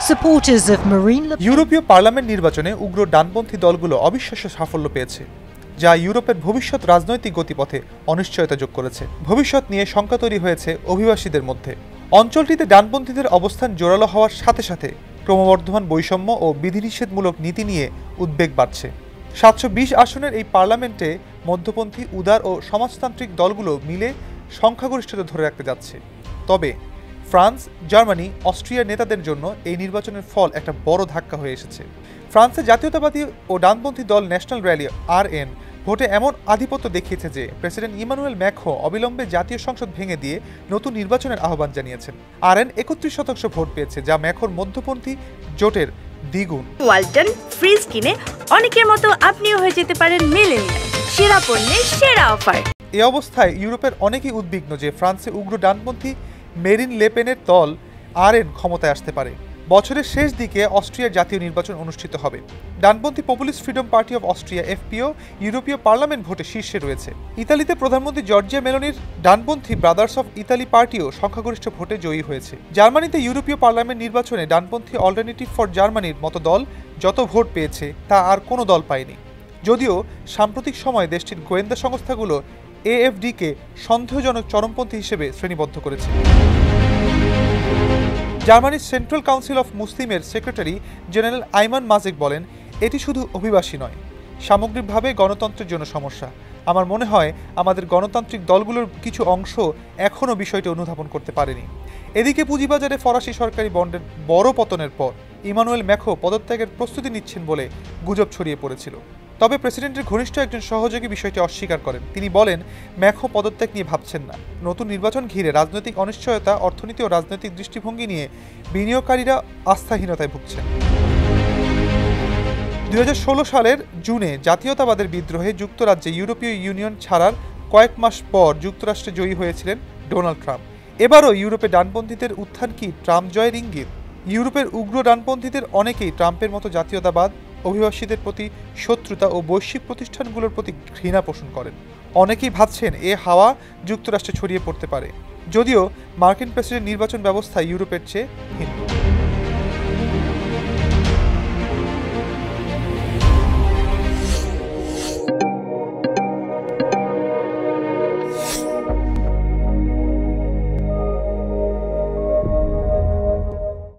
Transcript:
Supporters of Marine Le Pen ইউরোপীয় parliament নির্বাচনে উগ্র ডানপন্থী দলগুলো অবিশ্বাস্য সাফল্য পেয়েছে, যা ইউরোপের ভবিষ্যৎ রাজনৈতিক গতিপথে অনিশ্চয়তা যোগ করেছে। ভবিষ্যৎ নিয়ে শঙ্কা তৈরি হয়েছে অভিবাসীদের মধ্যে। অঞ্চলটিতে ডানপন্থীদের অবস্থান জোরালো হওয়ার সাথে সাথে ক্রমবর্ধমান বৈষম্য ও বিধিনিষেধমূলক নীতি নিয়ে উদ্বেগ বাড়ছে। 720 আসনের এই পার্লামেন্টে মধ্যপন্থী, উদার ও সমাজতান্ত্রিক দলগুলো মিলে সংখ্যাগরিষ্ঠতা ধরে রাখতে যাচ্ছে। তবে ফ্রান্স, জার্মানি, অস্ট্রিয়ার নেতাদের জন্য এই নির্বাচনের ফল একটা বড় ধাক্কা হয়ে এসেছে। ফ্রান্সে জাতীয়তাবাদী ও ডানপন্থী দল ন্যাশনাল র্যালি RN ভোটে এমন আধিপত্য দেখিয়েছে যে প্রেসিডেন্ট ইমানুয়েল ম্যাক্রো অবিলম্বে জাতীয় সংসদ ভেঙে দিয়ে নতুন নির্বাচনের আহ্বান জানিয়েছেন। RN 31% ভোট পেয়েছে, যা ম্যাক্রোর মধ্যপন্থী জোটের দ্বিগুণ। ওয়ালটন ফ্রিজ কিনে অনেকের মতো আপনিও হয়ে যেতে পারেন মিলেনিয়াল, সেরা পণ্যের সেরা অফার। এ অবস্থায় ইউরোপের অনেকেই উদ্বিগ্ন যে ফ্রান্সে উগ্র ডানপন্থী মেরিন লে পেনের দল RN ক্ষমতায় আসতে পারে। বছরের শেষ দিকে অস্ট্রিয়ার জাতীয় নির্বাচন অনুষ্ঠিত হবে। ডানপন্থী populist freedom party of Austria FPO ইউরোপীয় পার্লামেন্ট ভোটে শীর্ষে রয়েছে। ইতালিতে প্রধানমন্ত্রী জর্জিয়া মেলোনির ডানপন্থী ব্রাদার্স অফ ইতালি পার্টিও সংখ্যাগরিষ্ঠ ভোটে জয়ী হয়েছে। জার্মানিতে ইউরোপীয় পার্লামেন্ট নির্বাচনে ডানপন্থী অল্টারনেটিভ ফর জার্মানির মতো দল যত ভোট পেয়েছে তা আর কোনো দল পায়নি, যদিও সাম্প্রতিক সময়ে দেশটির গোয়েন্দা সংস্থাগুলো AfD-কে সন্দেহজনক চরমপন্থী হিসেবে শ্রেণীবদ্ধ করেছে। জার্মানির সেন্ট্রাল কাউন্সিল অফ মুসলিমের সেক্রেটারি জেনারেল আইমান মাজেক বলেন, এটি শুধু অভিবাসী নয়, সামগ্রিকভাবে গণতন্ত্রের জন্য সমস্যা। আমার মনে হয় আমাদের গণতান্ত্রিক দলগুলোর কিছু অংশ এখনও বিষয়টি অনুধাবন করতে পারেনি। এদিকে পুঁজিবাজারে ফরাসি সরকারি বন্ডের বড় পতনের পর ইমানুয়েল ম্যাক্রো পদত্যাগের প্রস্তুতি নিচ্ছেন বলে গুজব ছড়িয়ে পড়েছিল। তবে প্রেসিডেন্টের ঘনিষ্ঠ একজন সহযোগী বিষয়টি অস্বীকার করেন। তিনি বলেন, ম্যাক্রো পদত্যাগ নিয়ে ভাবছেন না। নতুন নির্বাচন ঘিরে রাজনৈতিক অনিশ্চয়তা, অর্থনীতি ও রাজনৈতিক দৃষ্টিভঙ্গি নিয়ে বিনিয়োগকারীরা আস্থাহীনতায় ভুগছেন। 2016 সালের জুনে জাতীয়তাবাদের বিদ্রোহে যুক্তরাজ্যে ইউরোপীয় ইউনিয়ন ছাড়ার কয়েক মাস পর যুক্তরাষ্ট্রে জয়ী হয়েছিলেন ডোনাল্ড ট্রাম্প। এবারও ইউরোপে ডানপন্থীদের উত্থান কি ট্রাম্প জয়ের ইঙ্গিত? ইউরোপের উগ্র ডানপন্থীদের অনেকেই ট্রাম্পের মতো জাতীয়তাবাদ, অভিবাসীদের প্রতি শত্রুতা ও বৈশ্বিক প্রতিষ্ঠানগুলোর প্রতি ঘৃণা পোষণ করেন। অনেকেই ভাবছেন এ হাওয়া যুক্তরাষ্ট্রে ছড়িয়ে পড়তে পারে, যদিও মার্কিন প্রেসিডেন্ট নির্বাচন ব্যবস্থা ইউরোপের চেয়ে ভিন্ন।